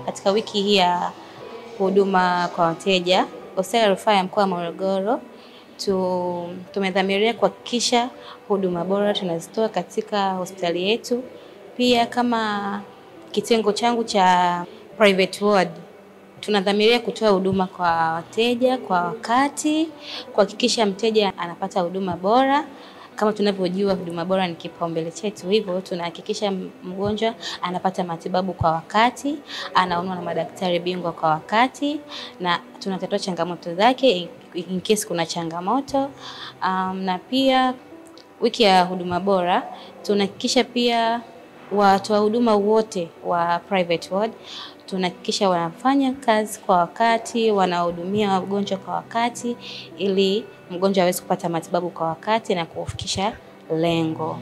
Katika wiki hii ya huduma kwa wateja, Hospitali ya Rufaa ya Mkoa wa Morogoro tumedhamiria kuhakikisha huduma bora tunazitoa katika hospitali yetu. Pia kama kitengo changu cha private ward, tunadhamiria kutoa huduma kwa wateja kwa wakati, kuhakikisha mteja anapata huduma bora. Kama tunavyojua huduma bora ni kipaumbele chetu, hivyo tunahakikisha mgonjwa anapata matibabu kwa wakati, anaonwa na madaktari bingwa kwa wakati, na tunatatua changamoto zake in case kuna changamoto. Na pia wiki ya huduma bora tunahakikisha pia watoa huduma wote wa private ward tunahakikisha wanafanya kazi kwa wakati, wanahudumia wagonjwa kwa wakati ili mgonjwa aweze kupata matibabu kwa wakati na kufikisha lengo.